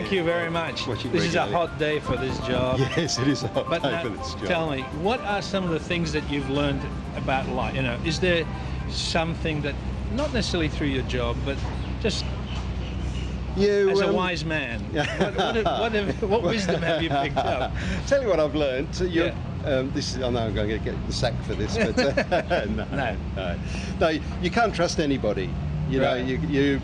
Thank you very much. This is a hot day for this job. Yes, it is a hot day for this job. Tell me, what are some of the things that you've learned about life? You know, is there something that, not necessarily through your job, but just as a wise man, what wisdom have you picked up? Tell you what I've learned. This is, I know I'm going to get the sack for this, but no, you can't trust anybody. You know, you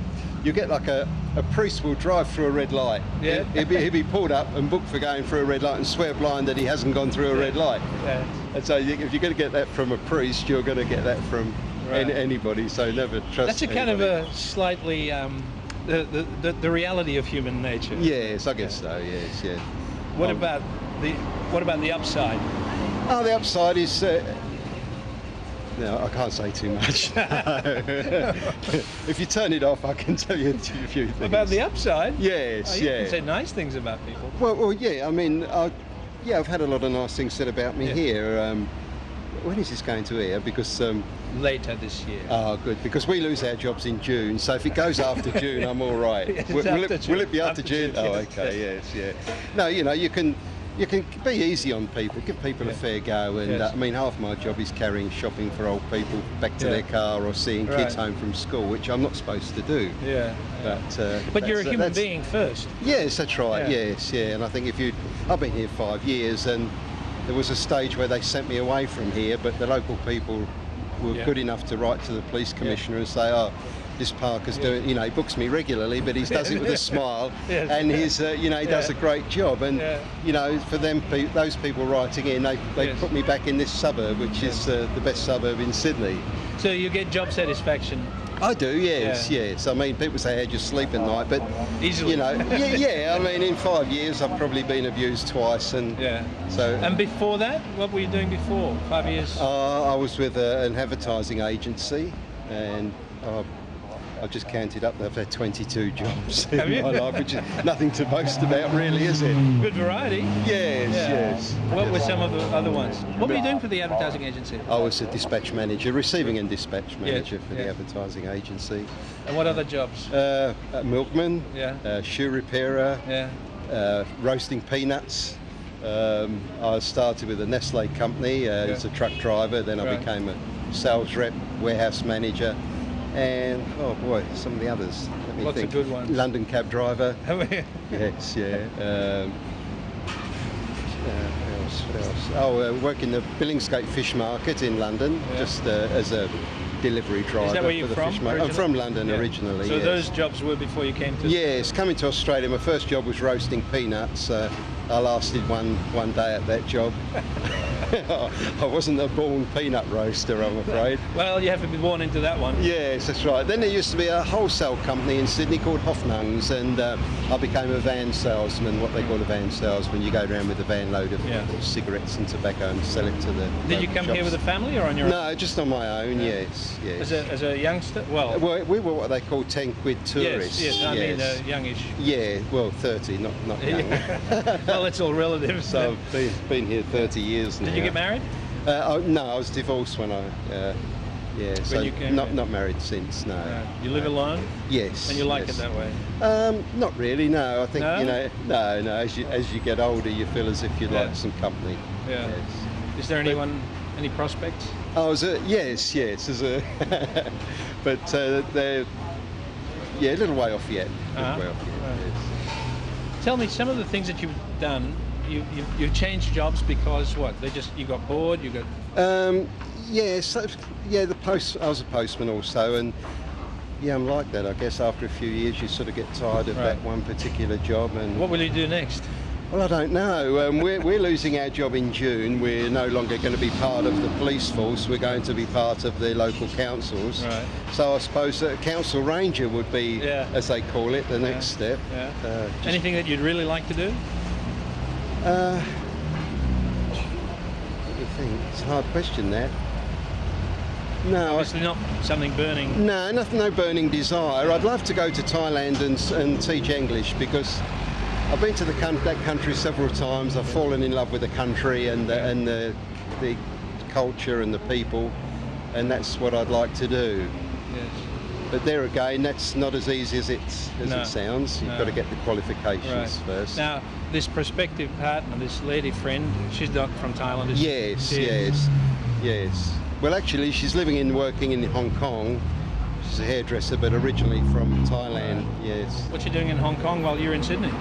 get like a priest will drive through a red light. Yeah. He'll be pulled up and booked for going through a red light and swear blind that he hasn't gone through a red light. Yeah. And so if you're going to get that from a priest, you're going to get that from anybody. So never trust. That's a kind of a slightly the reality of human nature. Yes, I guess so. Yes, yeah. What about the upside? Oh, the upside is. No, I can't say too much. If you turn it off, I can tell you a few things. About the upside? Yes, you can say nice things about people. Well, yeah. I mean, I've had a lot of nice things said about me here. When is this going to air? Because later this year. Oh, good. Because we lose our jobs in June, so if it goes after June, I'm all right. Will it be after June? Oh, okay. Yes, yeah. No, you know, you can be easy on people, give people a fair go, and I mean, half my job is carrying shopping for old people back to their car or seeing kids home from school, which I'm not supposed to do. Yeah. But you're a human being first. Yes, that's right. Yes, yeah. And I think I've been here 5 years, and there was a stage where they sent me away from here, but the local people were good enough to write to the police commissioner and say, oh, this Parker's doing, you know, he books me regularly, but he does it with a smile, and he's, you know, he does a great job. And, you know, for them, those people writing in, they put me back in this suburb, which is the best suburb in Sydney. So you get job satisfaction? I do, yes, yes. I mean, people say, how'd you sleep at night? But, easily. You know, I mean, in 5 years, I've probably been abused twice. And so. And before that, what were you doing before, 5 years? I was with an advertising agency, and I've just counted up, I've had 22 jobs in my life, which is nothing to boast about, really, is it? Good variety. Yes. What were some of the other ones? What were you doing for the advertising agency? I was a dispatch manager, receiving and dispatch manager for the advertising agency. And what other jobs? Milkman, shoe repairer, roasting peanuts. I started with a Nestle company as a truck driver, then I became a sales rep, warehouse manager. And oh boy, some of the others. Let me think. Lots of good ones. London cab driver. Yes, yeah. What else? Oh, work in the Billingsgate Fish Market in London, just as a delivery driver. Is that where you're for the from? Fish market. I'm from London originally. So those jobs were before you came to? Yes, coming to Australia, my first job was roasting peanuts. I lasted one day at that job. I wasn't a born peanut roaster, I'm afraid. Well, you have to be born into that one. Yes, that's right. Then there used to be a wholesale company in Sydney called Hooft, and I became a van salesman, what they call a van salesman. You go around with a van load of cigarettes and tobacco and sell it to the Did you come here with a family or on your own? No, just on my own, yes. As a youngster? Well, we were what they call 10-quid tourists. Yes, I mean youngish. Yeah, well, 30, not young. Well, it's all relative. So I've been here 30 years now. Did you get married? No, I was divorced when so not married since, no. You live alone? Yes. And you like it that way? Not really, no. I think, no? No, as you get older, you feel as if you'd like some company. Yeah. Yes. Is there any prospects? Yes, but they're, a little way off yet. Tell me some of the things that you've done. You've changed jobs because what? You got bored. You got. Yes, the post. I was a postman also, and I'm like that. I guess after a few years, you sort of get tired of that one particular job. And what will you do next? Well, I don't know. We're losing our job in June. We're no longer going to be part of the police force. We're going to be part of the local councils. Right. So I suppose a council ranger would be, as they call it, the next step. Yeah. Anything that you'd really like to do? What do you think? It's a hard question, that. No, obviously not something burning. No, no burning desire. I'd love to go to Thailand and teach English, because I've been to that country several times. I've fallen in love with the country and the culture and the people, and that's what I'd like to do. Yes. But there again, that's not as easy as it sounds. You've got to get the qualifications first. Now, this prospective partner, this lady friend, she's not from Thailand, is she? Yes. Well, actually, she's living and working in Hong Kong. She's a hairdresser, but originally from Thailand. Yes. What's she doing in Hong Kong while you're in Sydney?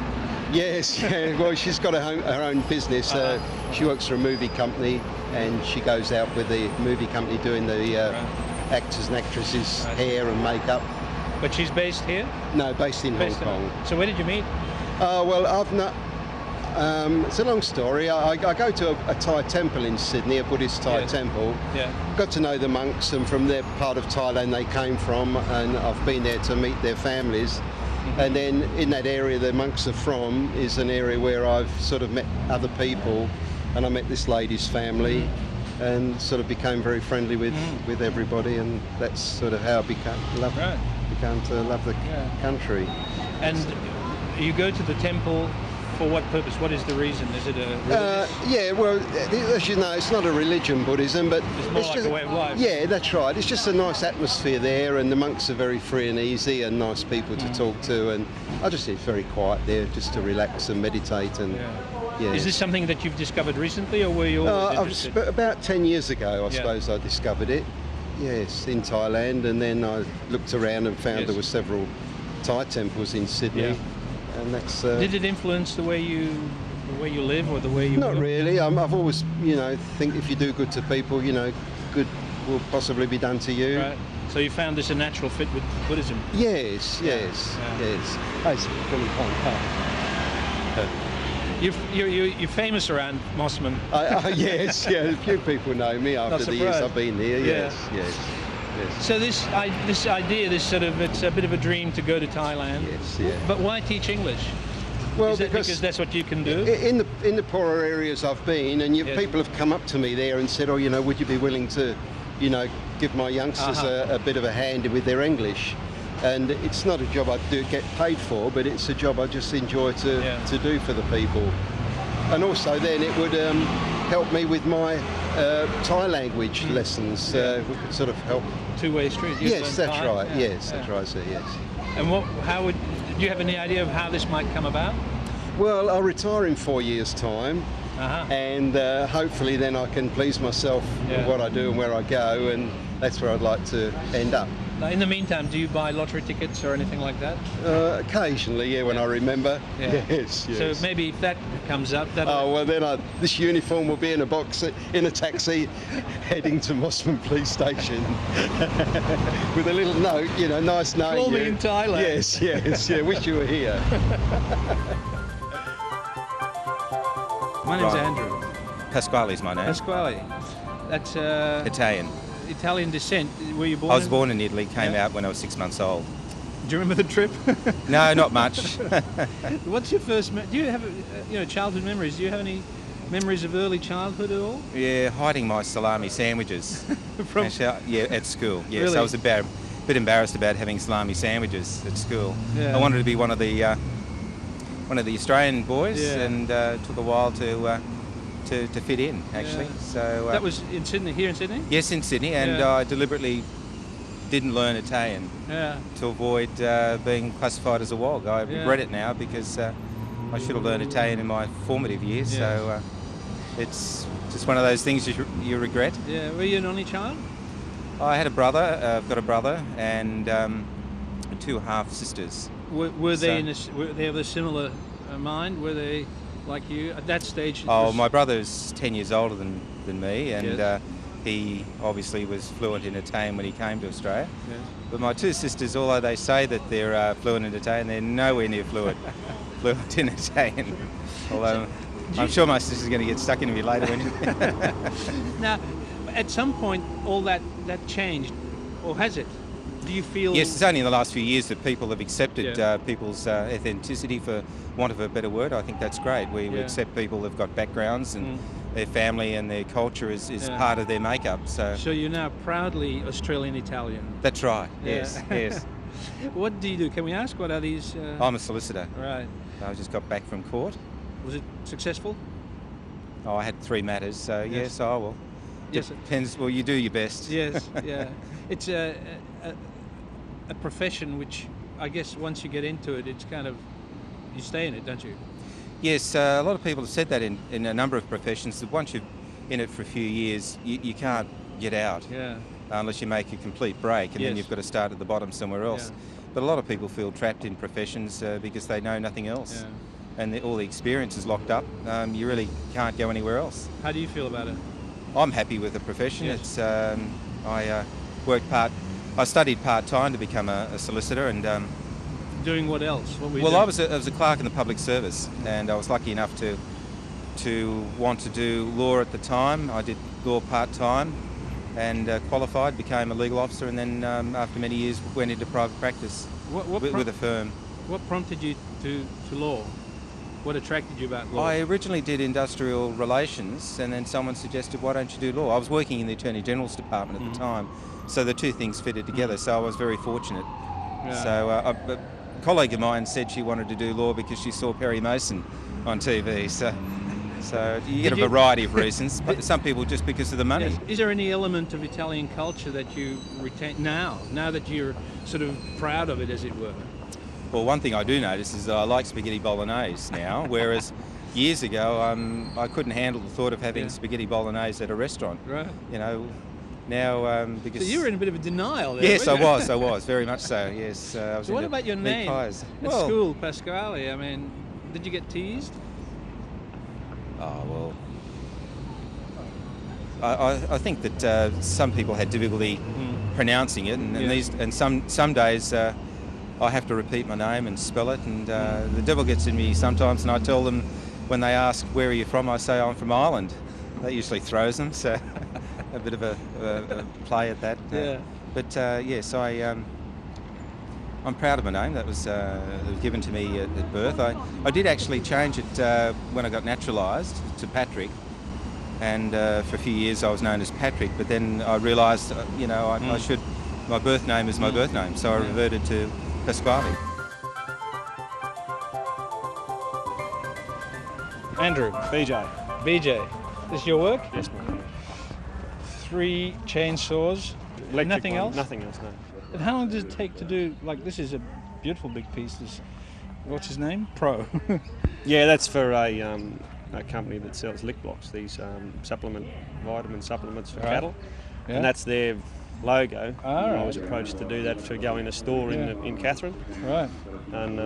Yes, well, she's got her own business. She works for a movie company, and she goes out with the movie company doing the actors and actresses' hair and makeup. But she's based here? No, based in Hong Kong. So where did you meet? Well, I've not. It's a long story. I go to a Thai temple in Sydney, a Buddhist Thai temple. Yeah. Got to know the monks, and from their part of Thailand they came from, and I've been there to meet their families. And then in that area the monks are from is an area where I've sort of met other people, and I met this lady's family and sort of became very friendly with everybody, and that's sort of how I began to love the country. And you go to the temple for what purpose? What is the reason? Is it a religious? Yeah, well, as you know, it's not a religion, Buddhism, but it's more like a way of life. Yeah, that's right. It's just a nice atmosphere there, and the monks are very free and easy and nice people to talk to, and I just think it's very quiet there, just to relax and meditate. And Is this something that you've discovered recently, or were you always interested? About 10 years ago, I suppose I discovered it. Yes, in Thailand, and then I looked around and found there were several Thai temples in Sydney. Yeah. And that's. Did it influence the way you live or the way you? Not really. I've always, think if you do good to people, good will possibly be done to you. Right. So you found this a natural fit with Buddhism? Yes. It's fully You're famous around Mosman. Yes. A few people know me after the years I've been here. Yes. So this idea, it's a bit of a dream to go to Thailand. Yes, But why teach English? Well, Is that because that's what you can do? In the poorer areas I've been, and people have come up to me there and said, would you be willing to, give my youngsters a bit of a hand with their English? And it's not a job I do get paid for, but it's a job I just enjoy to do for the people. And also then it would help me with my Thai language lessons. We could sort of help. Two-way street. Yes, that's right. Yes, that's right, sir. Yes. And do you have any idea of how this might come about? Well, I'll retire in 4 years' time, and hopefully then I can please myself with what I do and where I go, and that's where I'd like to end up. Now, in the meantime, do you buy lottery tickets or anything like that? Occasionally, when I remember. Yes. So maybe if that comes up, that. Oh well, then this uniform will be in a box in a taxi, heading to Mosman Police Station, with a little note, nice knowing you. Call me in Thailand. Yes. Wish you were here. My name's Andrew. Pasquale's my name. Pasquale. That's Italian descent. Were you born? I was born in Italy. Came out when I was 6 months old. Do you remember the trip? No, not much. What's your first? Do you have childhood memories? Do you have any memories of early childhood at all? Yeah, hiding my salami sandwiches. At school. Yes, really? I was a bit embarrassed about having salami sandwiches at school. Yeah. I wanted to be one of the Australian boys, and took a while to fit in, actually. So that was in Sydney. Here in Sydney? Yes, in Sydney, and I deliberately didn't learn Italian to avoid being classified as a wog. I regret it now, because I should have learned Italian in my formative years. So it's just one of those things you regret. Yeah. Were you an only child? I had a brother. I've got a brother and 2 half sisters. Were they of a similar mind? Were they like you at that stage? My brother's 10 years older than me, and he obviously was fluent in Italian when he came to Australia. Yes. But my 2 sisters, although they say that they're fluent in Italian, they're nowhere near fluent in Italian. Although I'm sure my sister's going to get stuck into me later. Now, at some point, all that changed, or has it? Do you feel? Yes, it's only in the last few years that people have accepted people's authenticity, for want of a better word. I think that's great. We accept people who've got backgrounds, and their family and their culture is part of their makeup. So you're now proudly Australian Italian. That's right. Yes. What do you do? Can we ask? What are these? I'm a solicitor. Right. I just got back from court. Was it successful? Oh, I had 3 matters. So yes, I will. Depends. Well, you do your best. Yes. Yeah. It's a profession which I guess once you get into it, it's kind of, you stay in it, don't you? Yes, a lot of people have said that in a number of professions, that once you're in it for a few years, you can't get out. Yeah. Unless you make a complete break, and then you've got to start at the bottom somewhere else. Yeah. But a lot of people feel trapped in professions because they know nothing else. Yeah. And all the experience is locked up. You really can't go anywhere else. How do you feel about it? I'm happy with the profession. Yes. It's I studied part-time to become a solicitor, and Doing what else? What were you well, doing? I was a clerk in the public service, and I was lucky enough to want to do law at the time. I did law part-time and qualified, became a legal officer, and then after many years went into private practice with a firm. What prompted you to law? What attracted you about law? I originally did industrial relations, and then someone suggested, why don't you do law? I was working in the Attorney General's department at the time, so the two things fitted together, so I was very fortunate. Yeah. So a colleague of mine said she wanted to do law because she saw Perry Mason on TV, so you get a variety of reasons, but some people just because of the money. Yes. Is there any element of Italian culture that you retain now that you're sort of proud of it, as it were? Well, one thing I do notice is that I like spaghetti bolognese now, whereas years ago I couldn't handle the thought of having spaghetti bolognese at a restaurant. Right. You know, now because... So you were in a bit of a denial there. Yes, weren't you? I was, very much so, yes. I was So what about your name at school, Pasquale? I mean, did you get teased? Oh, well, I think that some people had difficulty pronouncing it, and some days I have to repeat my name and spell it, and the devil gets in me sometimes, and I tell them when they ask where are you from, I say I'm from Ireland. That usually throws them, so a bit of a play at that. But yes, I'm proud of my name. That was given to me at birth. I did actually change it when I got naturalised to Patrick, and for a few years I was known as Patrick, but then I realised, I should, my birth name is my birth name, so I reverted to Pasquale. Andrew. BJ. This your work? Yes, mate. 3 chainsaws. Electric Nothing one, else? Nothing else, no. And how long does it take to do, like, this is a beautiful big piece. This, what's his name? Pro. Yeah, that's for a company that sells lick blocks, these vitamin supplements for cattle. Yeah. And that's their logo. Right. I was approached to do that to go in a store in Catherine. Right. And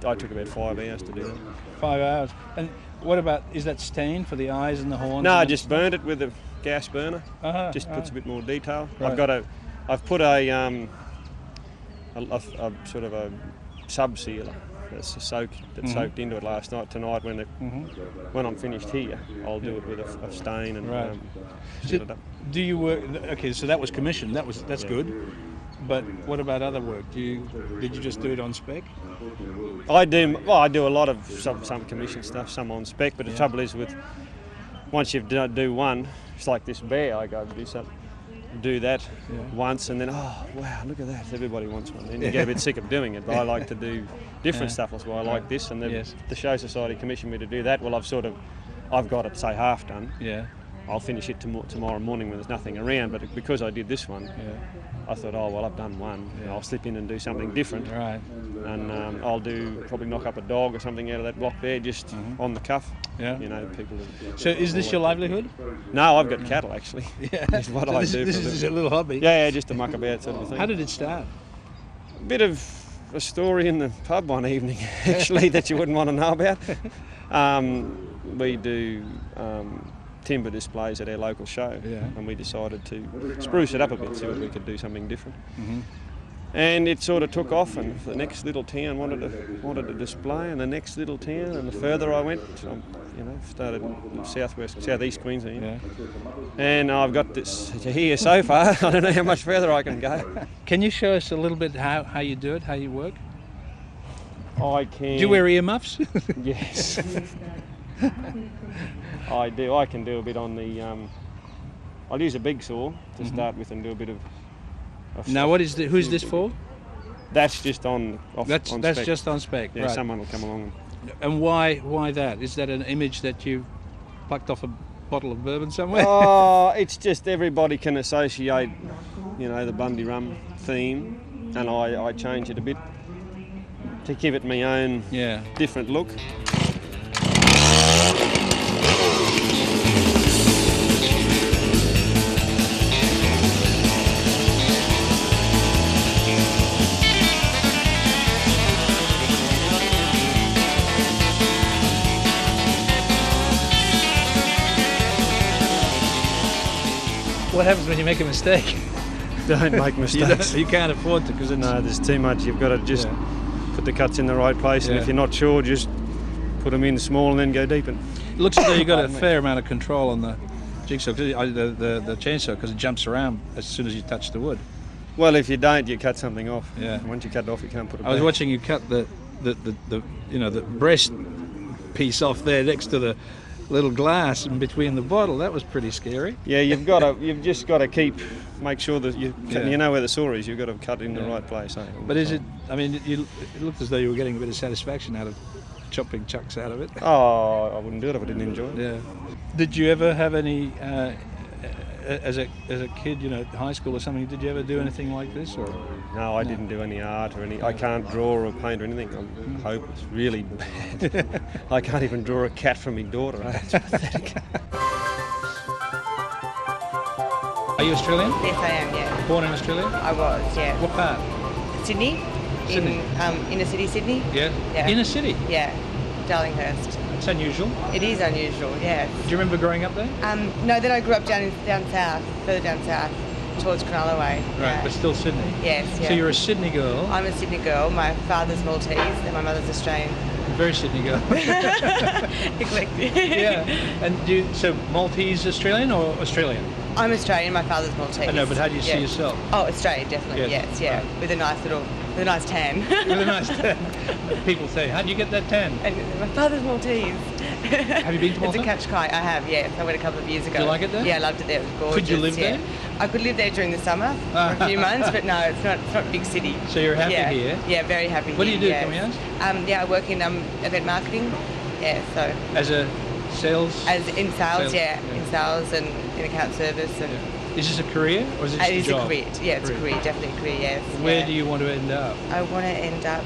I took about 5 hours to do that. 5 hours. And what about, is that stained for the eyes and the horns? No, I just burned it with a gas burner. Just puts a bit more detail. Right. I've put a sort of a sub sealer that's soaked into it last night. Tonight, when I'm finished here, I'll do it with a stain and seal it up. Do you work? Okay, so that was commissioned. That's good. But what about other work? Did you just do it on spec? I do. Well, I do a lot of some commission stuff, some on spec. But the trouble is once you do one, it's like this bear. I go do that once, and then oh wow, look at that! Everybody wants one, and you get a bit sick of doing it. But I like to do different stuff. That's why I like this. And the Show Society commissioned me to do that. Well, I've got it say half done. Yeah. I'll finish it tomorrow morning when there's nothing around. But because I did this one, I thought, oh well, I've done one. I'll slip in and do something different. Right. And I'll probably knock up a dog or something out of that block there, just on the cuff. Yeah. People. So is this your livelihood? No, I've got cattle actually. Yeah. That's what I do. This is a little hobby. Yeah, just a muck about sort of thing. How did it start? A bit of a story in the pub one evening, actually, that you wouldn't want to know about. We do timber displays at our local show, and we decided to spruce it up a bit, see if we could do something different. And it sort of took off, and the next little town wanted a display, and the next little town, and the further I went, started in southeast Queensland, and I've got this here so far. I don't know how much further I can go. Can you show us a little bit how you do it, how you work? I can. Do you wear earmuffs? Yes. I do. I can do a bit on the. I'll use a big saw to start with and do a bit of. Now, who's this for? That's just on spec. That's just on spec. Yeah, right. Someone will come along. And why that? Is that an image that you plucked off a bottle of bourbon somewhere? Oh, it's just everybody can associate, the Bundy rum theme, and I change it a bit to give it my own different look. What happens when you make a mistake? Don't make mistakes. You can't afford to, because no, there's too much. You've got to just put the cuts in the right place, and if you're not sure, just put them in small and then go deepen. It looks as though you've got a fair amount of control on the jigsaw, the chainsaw, because it jumps around as soon as you touch the wood. Well, if you don't, you cut something off. Yeah. And once you cut it off, you can't put it back. I was watching you cut the breast piece off there next to the little glass in between the bottle. That was pretty scary. Yeah, you've just got to make sure that you know where the saw is. You've got to cut it in the right place. But is it? I mean, it looked as though you were getting a bit of satisfaction out of chopping chunks out of it. Oh, I wouldn't do it if I didn't enjoy it. Yeah. Did you ever have any, as a kid, high school or something? Did you ever do anything like this, or? No, I didn't do any art or any. I can't draw or paint or anything. I'm hopeless, really bad. I can't even draw a cat from my daughter. That's pathetic. Are you Australian? Yes, I am, yeah. Born in Australia? I was, yeah. What part? Sydney. Sydney. In inner city Sydney. Yeah. Yeah. Inner city? Yeah. Darlinghurst. It's unusual. It is unusual, yes. Do you remember growing up there? No, then I grew up down south, further down south, towards Cronulla way. Right, Yeah. but still Sydney. Yes, yeah. So you're a Sydney girl. I'm a Sydney girl. My father's Maltese and my mother's Australian. Very Sydney girl. Eclectic. Yeah. And so Maltese Australian or Australian? I'm Australian, my father's Maltese. I know, but how do you see yourself? Oh, Australian, definitely, yes, yeah. Right. With a nice tan. With a nice tan. People say, how do you get that tan? And my father's Maltese. Have you been to Malta? It's a catch kite. I have, yes. I went a couple of years ago. Do you like it there? Yeah, I loved it there. It was gorgeous. Could you live there? I could live there during the summer for a few months, but no, it's not a big city. So you're happy here? Yeah, very happy What here. do you do, can we ask? I work in event marketing. Yeah, so. As a sales? In sales, in sales and in account service. And Is this a career or is it just a job? It is a career. Yeah, it's a career, definitely a career, yes. Where do you want to end up? I want to end up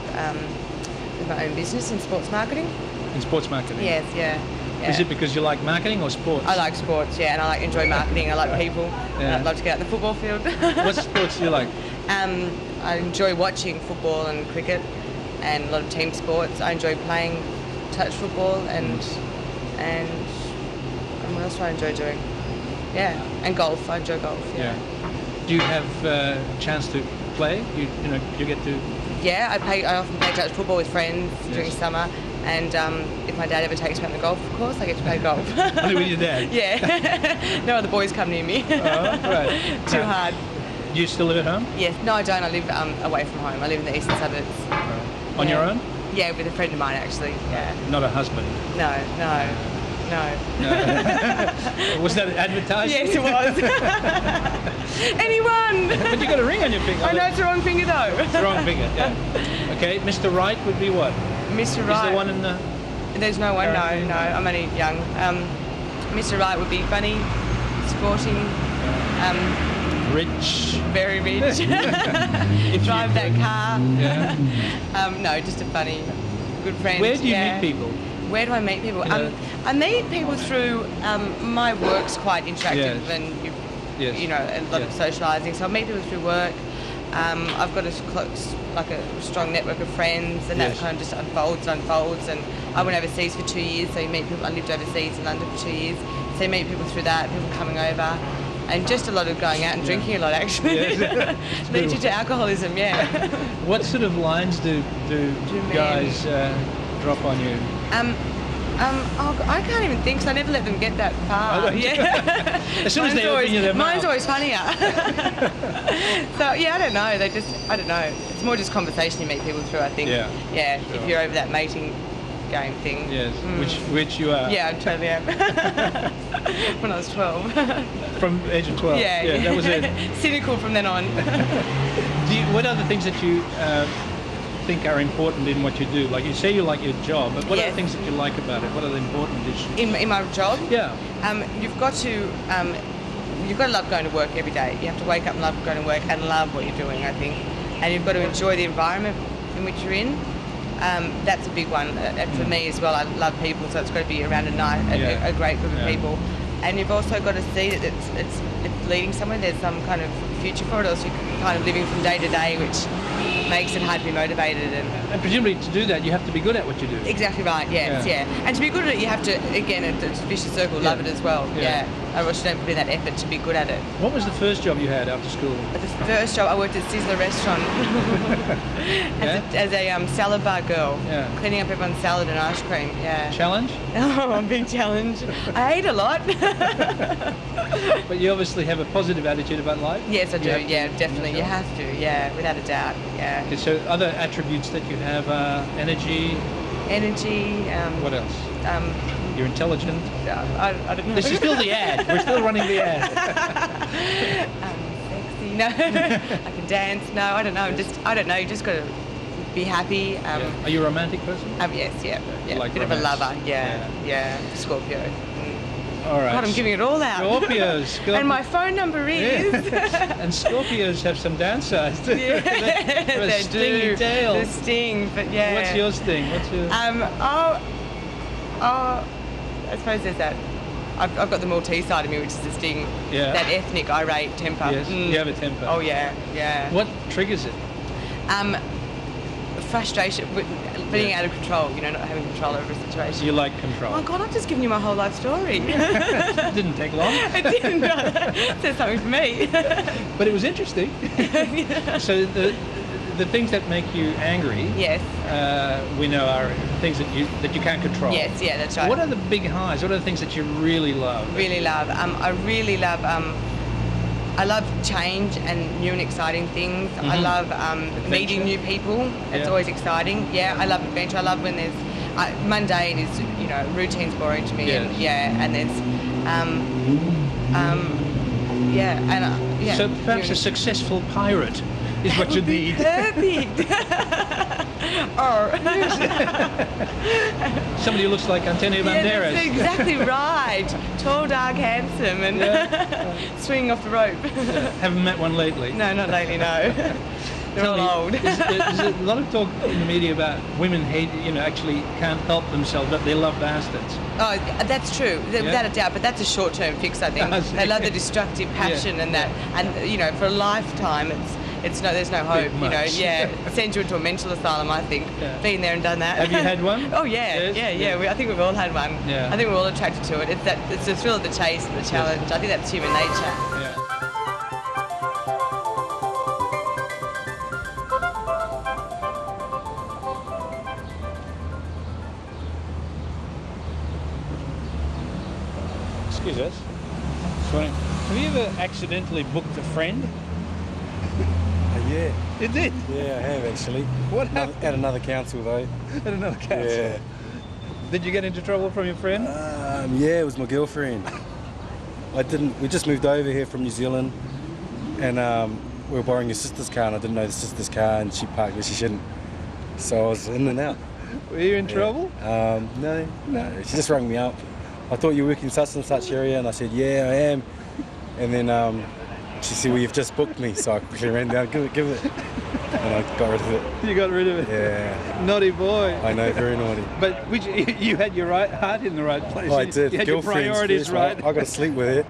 with my own business in sports marketing. In sports marketing? Yes, yeah. Is it because you like marketing or sports? I like sports, yeah, and I enjoy marketing. I like people. And I'd love to get out in the football field. What sports do you like? I enjoy watching football and cricket and a lot of team sports. I enjoy playing touch football and what else do I enjoy doing? Yeah, and golf. I enjoy golf. Yeah. Do you have a chance to play? You get to. Yeah, I often play touch football with friends during summer. And if my dad ever takes me on the golf course, I get to play golf. Only with your dad? Yeah. No other boys come near me. Oh, right. Too hard. Do you still live at home? Yes. No, I don't. I live away from home. I live in the eastern suburbs. Right. On your own? Yeah, with a friend of mine, actually. Yeah. Not a husband? No. Was that advertised? Yes, it was. Anyone? But you got a ring on your finger. I know it's the wrong finger, though. It's the wrong finger, yeah. Okay, Mr. Right would be what? Mr. Right. Is there one in the... There's no one, no. I'm only young. Mr. Right would be funny, sporting, rich. Very rich. Drive that car. Yeah. No, just a funny, good friend. Where do you meet people? Where do I meet people? I meet people through, my work's quite interactive and a lot of socialising. So I meet people through work. I've got a strong network of friends, and that kind of just unfolds. And I went overseas for 2 years, so you meet people. I lived overseas in London for 2 years, so you meet people through that. People coming over, and just a lot of going out and drinking a lot. Actually, leads you to alcoholism. Yeah. What sort of lines do guys drop on you? I can't even think, so I never let them get that far. Yeah. As soon as they open you their mouth. Mine's always funnier. So yeah, I don't know. I don't know. It's more just conversation you meet people through, I think. Yeah. Yeah. Sure. If you're over that mating game thing. Yes. Which you are. Yeah, I totally am. When I was 12. From the age of 12. Yeah. That was it. Cynical from then on. What are the things that you think are important in what you do? Like you say you like your job, but what are the things that you like about it? What are the important issues? In my job? Yeah. You've got to you've got to love going to work every day. You have to wake up and love going to work and love what you're doing, I think. And you've got to enjoy the environment in which you're in. That's a big one. And for me as well, I love people, so it's got to be around a great group of people. And you've also got to see that it's leading somewhere. There's some kind of future for it, or else you're kind of living from day to day, which makes it hard to be motivated. And presumably to do that, you have to be good at what you do. Exactly right, yeah. And to be good at it, you have to, again, it's a vicious circle, love it as well. Otherwise you don't put in that effort to be good at it. What was the first job you had after school? The first job, I worked at Sizzler restaurant as a salad bar girl, cleaning up everyone's salad and ice cream. Challenge? Oh, a big challenge. I ate a lot. But you obviously have a positive attitude about life? Yes, I do, definitely. You have to, without a doubt, Okay, so other attributes that you have are energy? What else? You're intelligent? I don't know. This is still the ad. We're still running the ad. Sexy, no. I can dance, no, I don't know. I don't know, you just got to be happy. Are you a romantic person? Yes, Like bit romance? of a lover, Scorpio. All right. God, I'm giving it all out. Scorpios. And my phone number is... And Scorpios have some downsides. They stingy do. tail. The sting, but What's your sting? I suppose there's that. I've got the Maltese side of me, which is the sting. Yeah. That ethnic, irate temper. Yes, you have a temper. Oh, yeah. What triggers it? Frustration, being out of control, not having control over a situation. You like control. Oh, God, I've just given you my whole life story. It didn't take long. It didn't. It says something for me. But it was interesting. So the things that make you angry, yes, we know are things that you can't control. Yes, that's right. What are the big highs? What are the things that you really love? I love change and new and exciting things. I love meeting new people. It's always exciting. I love adventure. I love when there's mundane is routine's boring to me. Yes. And there's So perhaps a successful pirate is what you need. Perfect. Somebody who looks like Antonio Banderas. That's exactly right. Tall, dark, handsome, and swinging off the rope. Haven't met one lately. No, not lately. No. They're all old. There's a lot of talk in the media about women actually can't help themselves, but they love bastards. Oh, that's true, without a doubt. But that's a short-term fix, I think. They love the destructive passion and that, and for a lifetime, there's no hope. Send you into a mental asylum. I think been there and done that. Have you had one? Oh yeah. I think we've all had one. Yeah. I think we're all attracted to it. It's the thrill of the chase and the challenge. I think that's human nature. Yeah. Excuse us. Have you ever accidentally booked a friend? Yeah. You did? Yeah, I have actually. What happened? At another council though. At another council? Yeah. Did you get into trouble from your friend? Yeah, it was my girlfriend. We just moved over here from New Zealand and we were borrowing your sister's car and I didn't know the sister's car and she parked where she shouldn't. So I was in and out. Were you in trouble? No. She just rang me up. I thought you were working such and such area and I said, yeah, I am. And then she said, well, you've just booked me. So I quickly ran down, give it. And I got rid of it. You got rid of it? Yeah. Naughty boy. I know, very naughty. But you had your heart in the right place. I did. You had your priorities right. I got to sleep with it.